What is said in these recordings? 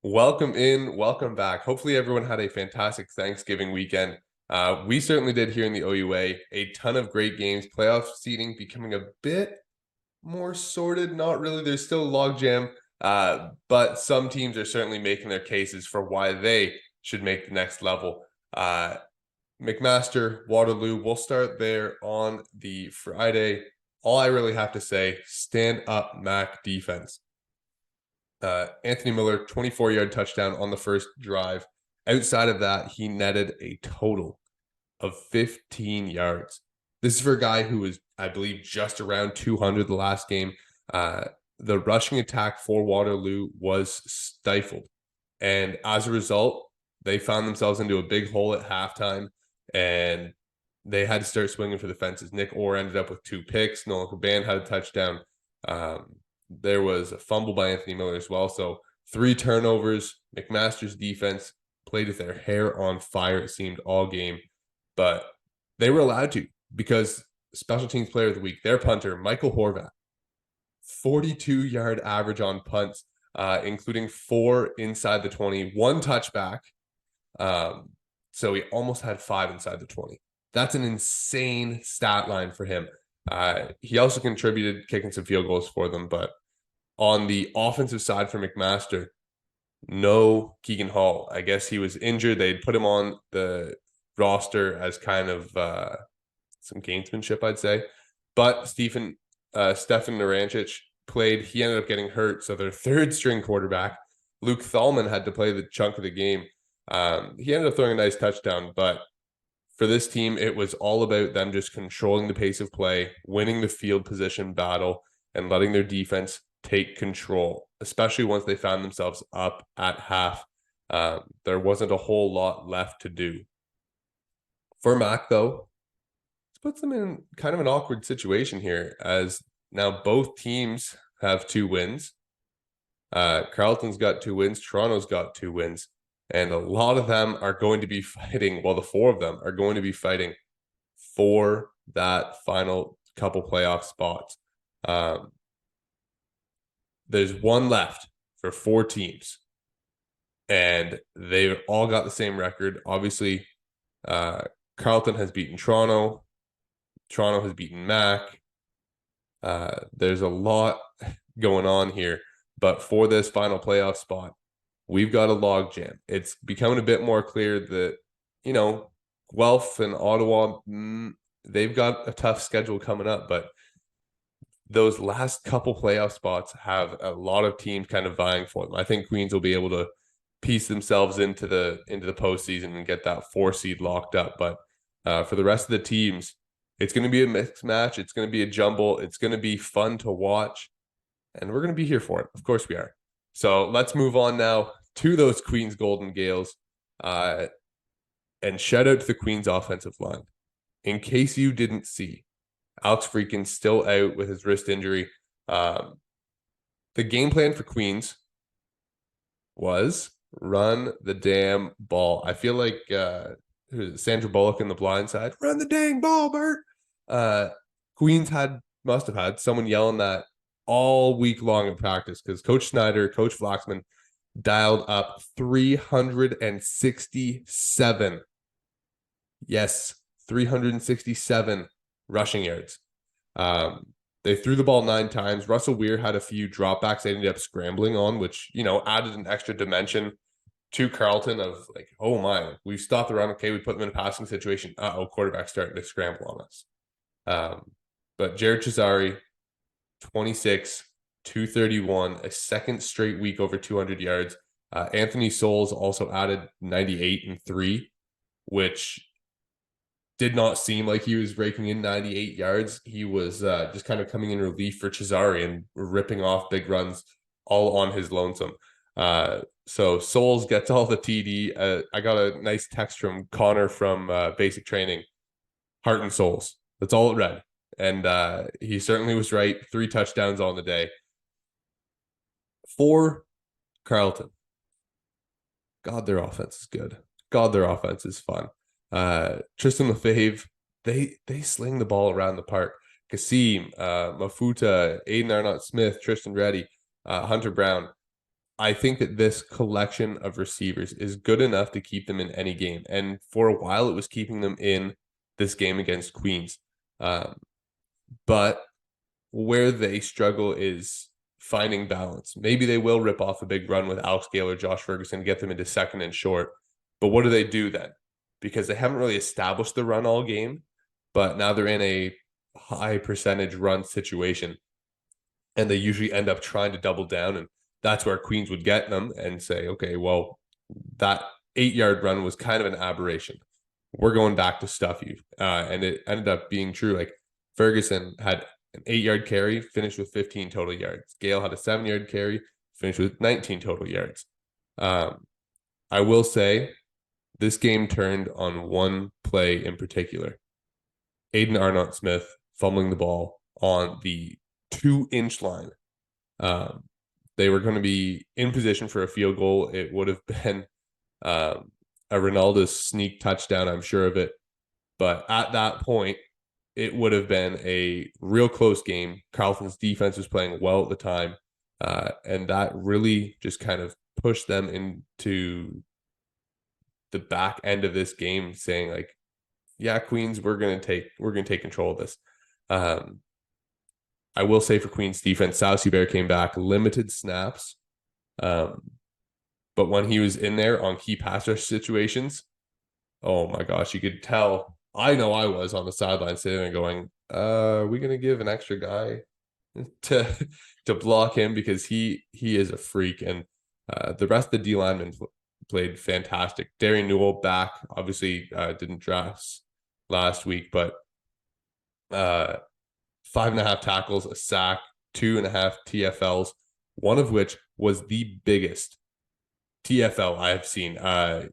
Welcome in, welcome back. Hopefully everyone had a fantastic Thanksgiving weekend. We certainly did here in the OUA. A ton of great games. Playoff seeding becoming a bit more sorted. Not really. There's still a logjam, but some teams are certainly making their cases for why they should make the next level. McMaster, Waterloo, we'll start there on the Friday. All I really have to say, stand up Mac defense. Anthony Miller, 24-yard touchdown on the first drive. Outside of that, he netted a total of 15 yards. This is for a guy who was, I believe, just around 200 the last game. The rushing attack for Waterloo was stifled. And as a result, they found themselves into a big hole at halftime, and they had to start swinging for the fences. Nick Orr ended up with 2 picks. Nolan Caban had a touchdown. There was a fumble by Anthony Miller as well. So 3 turnovers. McMaster's defense played with their hair on fire, it seemed, all game. But they were allowed to, because special teams player of the week, their punter, Michael Horvat, 42-yard average on punts, including 4 inside the 20, 1 touchback. So he almost had 5 inside the 20. That's an insane stat line for him. He also contributed kicking some field goals for them, but on the offensive side for McMaster, no Keegan Hall. I guess he was injured. They'd put him on the roster as kind of some gamesmanship, I'd say. But Stefan Narancic played. He ended up getting hurt, so their third string quarterback, Luke Thalman, had to play the chunk of the game. He ended up throwing a nice touchdown, but for this team, it was all about them just controlling the pace of play, winning the field position battle, and letting their defense take control, especially once they found themselves up at half. There wasn't a whole lot left to do. For Mac, though, this puts them in kind of an awkward situation here, as now both teams have 2 wins. Carleton's got 2 wins. Toronto's got 2 wins. And a lot of them are going to be fighting, well, the 4 of them are going to be fighting for that final couple playoff spots. There's 1 left for 4 teams, and they've all got the same record. Obviously, Carleton has beaten Toronto. Toronto has beaten Mac. There's a lot going on here, but for this final playoff spot, we've got a logjam. It's becoming a bit more clear that, Guelph and Ottawa, they've got a tough schedule coming up, but those last couple playoff spots have a lot of teams kind of vying for them. I think Queens will be able to piece themselves into the postseason and get that 4 seed locked up. But for the rest of the teams, it's going to be a mixed match. It's going to be a jumble. It's going to be fun to watch, and we're going to be here for it. Of course we are. So let's move on now to those Queens Golden Gales, and shout out to the Queens offensive line. In case you didn't see, Alex Freakin's still out with his wrist injury. The game plan for Queens was run the damn ball. I feel like Sandra Bullock in The Blind Side, run the dang ball, Bert. Queens must have had someone yelling that all week long in practice, because Coach Snyder, Coach Flaxman dialed up 367. Yes, 367 rushing yards. They threw the ball 9 times. Russell Weir had a few dropbacks they ended up scrambling on, which, added an extra dimension to Carleton of like, oh my, we've stopped the run. Okay, we put them in a passing situation. Quarterback's starting to scramble on us. But Jared Cesari, 26, 231, a second straight week over 200 yards. Anthony Souls also added 98 and 3, which did not seem like he was raking in 98 yards. He was just kind of coming in relief for Cesari and ripping off big runs all on his lonesome. So Souls gets all the TD. I got a nice text from Connor from Basic Training. Heart and Souls. That's all it read. And he certainly was right. 3 touchdowns on the day. For Carleton, God, their offense is good. God, their offense is fun. Tristan LaFave, they sling the ball around the park. Kasim, Mafuta, Aiden Arnott-Smith, Tristan Reddy, Hunter Brown. I think that this collection of receivers is good enough to keep them in any game. And for a while, it was keeping them in this game against Queens. But where they struggle is finding balance. Maybe they will rip off a big run with Alex Gale or Josh Ferguson, get them into second and short. But what do they do then? Because they haven't really established the run all game, but now they're in a high percentage run situation. And they usually end up trying to double down. And that's where Queens would get them and say, okay, well, that 8-yard run was kind of an aberration. We're going back to stuff you. And it ended up being true. Like Ferguson had an 8-yard carry, finished with 15 total yards. Gale had a 7-yard carry, finished with 19 total yards. I will say this game turned on one play in particular. Aiden Arnott-Smith fumbling the ball on the 2-inch line. They were going to be in position for a field goal. It would have been a Ronaldo's sneak touchdown, I'm sure of it. But at that point, it would have been a real close game. Carleton's defense was playing well at the time. And that really just kind of pushed them into the back end of this game, saying like, yeah, Queens, we're gonna take control of this. I will say for Queens defense, Saucy Bear came back, limited snaps. But when he was in there on key pass rush situations, oh my gosh, you could tell. I know I was on the sideline sitting there going, are we gonna give an extra guy to block him? Because he is a freak. And the rest of the D linemen played fantastic. Darian Newell back, obviously didn't dress last week, but 5.5 tackles, a sack, 2.5 TFLs, one of which was the biggest TFL I have seen.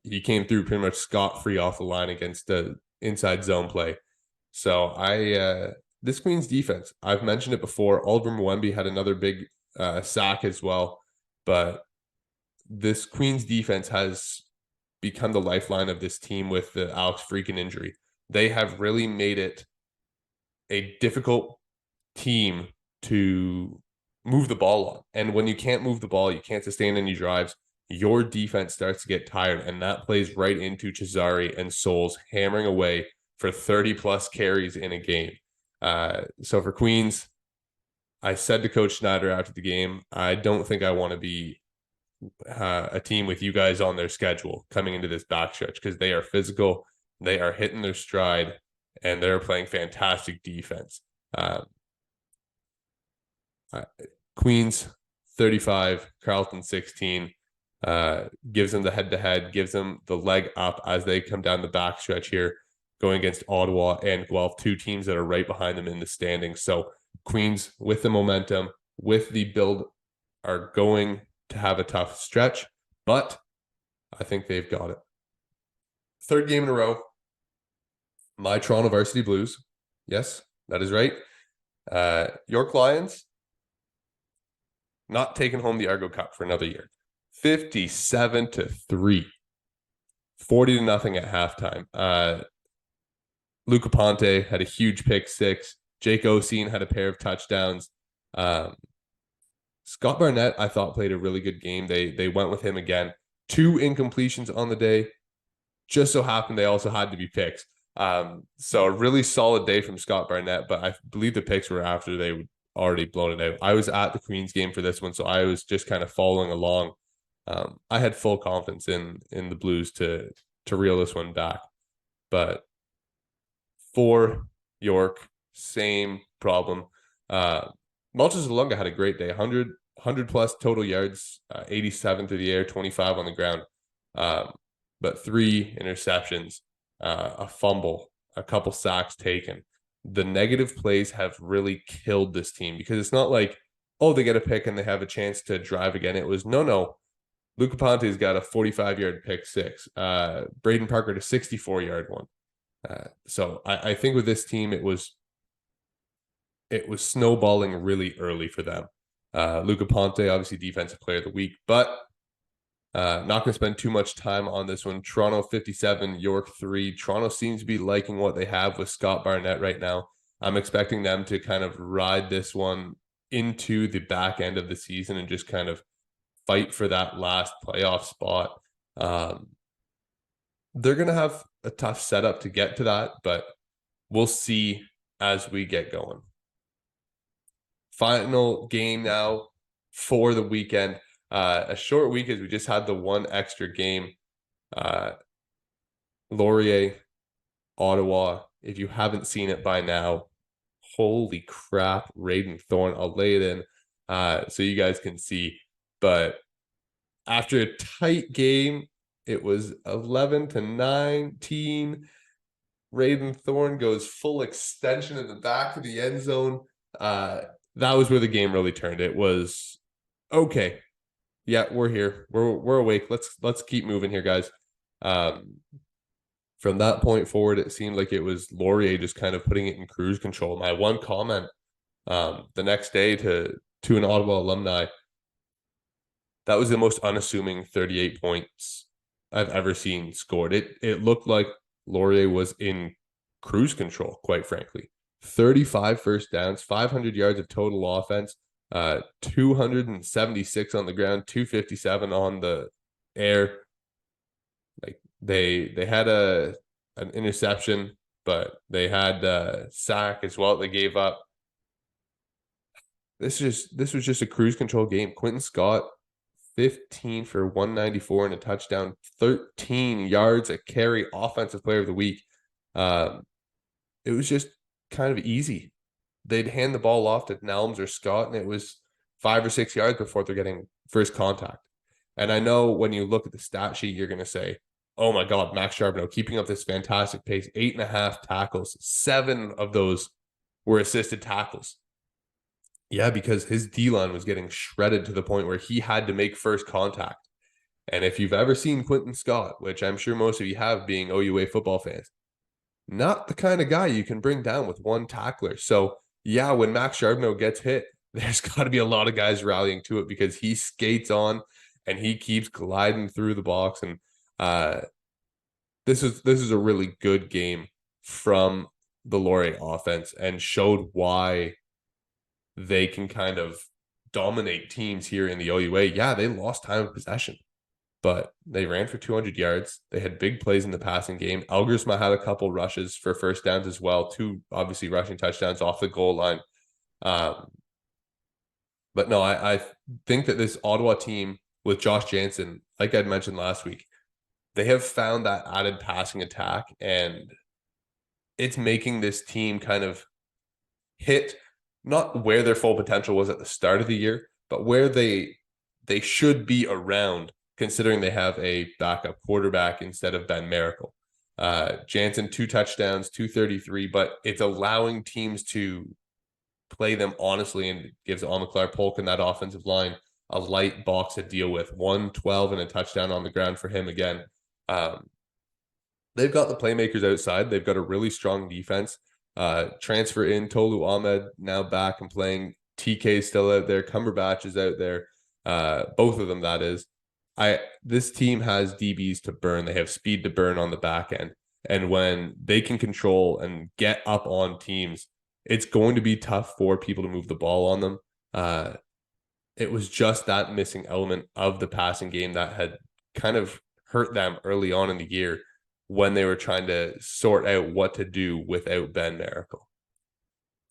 He came through pretty much scot-free off the line against the inside zone play. So this Queens defense, I've mentioned it before. Oliver Mwembi had another big sack as well, but this Queens defense has become the lifeline of this team with the Alex Freakin injury. They have really made it a difficult team to move the ball on. And when you can't move the ball, you can't sustain any drives, your defense starts to get tired. And that plays right into Cesare and Souls hammering away for 30 plus carries in a game. So for Queens, I said to Coach Schneider after the game, I don't think I want to be a team with you guys on their schedule coming into this backstretch, because they are physical, they are hitting their stride, and they're playing fantastic defense. Queens 35, Carleton 16, gives them the head-to-head, gives them the leg up as they come down the backstretch here, going against Ottawa and Guelph, two teams that are right behind them in the standings. So Queens, with the momentum, with the build, are going to have a tough stretch, but I think they've got it. Third game in a row, my Toronto Varsity Blues. Yes, that is right. York Lions not taking home the Argo Cup for another year. 57-3. 40-0 at halftime. Luca Ponte had a huge pick six. Jake Oseen had a pair of touchdowns. Scott Barnett, I thought, played a really good game. They went with him again. 2 incompletions on the day. Just so happened they also had to be picks. So a really solid day from Scott Barnett, but I believe the picks were after they would already blown it out. I was at the Queens game for this one, so I was just kind of following along. I had full confidence in the Blues to reel this one back. But for York, same problem. Malchus Zalunga had a great day. 100 plus total yards, 87 through the air, 25 on the ground. But 3 interceptions, a fumble, a couple sacks taken. The negative plays have really killed this team, because it's not like, oh, they get a pick and they have a chance to drive again. It was no. Luca Ponte's got a 45-yard pick six. Braden Parker to 64-yard one. So I think with this team, it was snowballing really early for them. Luca Ponte, obviously defensive player of the week, but Not going to spend too much time on this one. Toronto 57, York 3. Toronto seems to be liking what they have with Scott Barnett right now. I'm expecting them to kind of ride this one into the back end of the season and just kind of fight for that last playoff spot. They're going to have a tough setup to get to that, but we'll see as we get going. Final game now for the weekend. A short week as we just had the one extra game. Laurier, Ottawa. If you haven't seen it by now, holy crap, Raiden Thorne. I'll lay it in so you guys can see. But after a tight game, it was 11-19. Raiden Thorne goes full extension in the back of the end zone. That was where the game really turned. It was okay. Yeah, we're here. We're awake. Let's keep moving here, guys. From that point forward, it seemed like it was Laurier just kind of putting it in cruise control. My one comment the next day to an Ottawa alumni, that was the most unassuming 38 points I've ever seen scored. It looked like Laurier was in cruise control, quite frankly. 35 first downs, 500 yards of total offense, 276 on the ground, 257 on the air. Like they had an interception, but they had a sack as well. They gave up. This was just a cruise control game. Quentin Scott, 15 for 194 and a touchdown, 13 yards a carry, offensive player of the week. It was just kind of easy. They'd hand the ball off to Nelms or Scott, and it was 5 or 6 yards before they're getting first contact. And I know when you look at the stat sheet, you're going to say, oh my God, Max Charbonneau keeping up this fantastic pace, 8.5 tackles, 7 of those were assisted tackles. Yeah, because his D-line was getting shredded to the point where he had to make first contact. And if you've ever seen Quentin Scott, which I'm sure most of you have being OUA football fans, not the kind of guy you can bring down with one tackler. So yeah, when Max Charbonneau gets hit, there's got to be a lot of guys rallying to it because he skates on and he keeps gliding through the box. And this is a really good game from the Laurier offense and showed why they can kind of dominate teams here in the OUA. Yeah, they lost time of possession, but they ran for 200 yards. They had big plays in the passing game. Elgersma had a couple rushes for first downs as well, 2 obviously rushing touchdowns off the goal line. But no, I think that this Ottawa team with Josh Jansen, like I'd mentioned last week, they have found that added passing attack, and it's making this team kind of hit not where their full potential was at the start of the year, but where they should be around, considering they have a backup quarterback instead of Ben Miracle. Jansen, 2 touchdowns, 233, but it's allowing teams to play them honestly and gives Amaclar Polk and that offensive line a light box to deal with. 112 and a touchdown on the ground for him again. They've got the playmakers outside. They've got a really strong defense. Transfer in Tolu Ahmed now back and playing. TK is still out there. Cumberbatch is out there. Both of them, that is. This team has DBs to burn. They have speed to burn on the back end. And when they can control and get up on teams, it's going to be tough for people to move the ball on them. It was just that missing element of the passing game that had kind of hurt them early on in the year when they were trying to sort out what to do without Ben Miracle.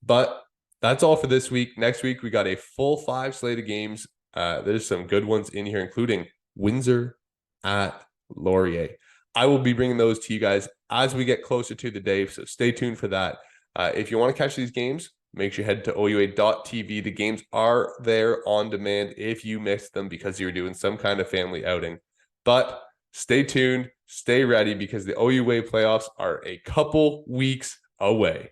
But that's all for this week. Next week, we got a full 5 slate of games. There's some good ones in here, including Windsor at Laurier. I will be bringing those to you guys as we get closer to the day, so stay tuned for that. If you want to catch these games, make sure you head to OUA.tv. The games are there on demand if you missed them because you're doing some kind of family outing. But stay tuned, stay ready, because the OUA playoffs are a couple weeks away.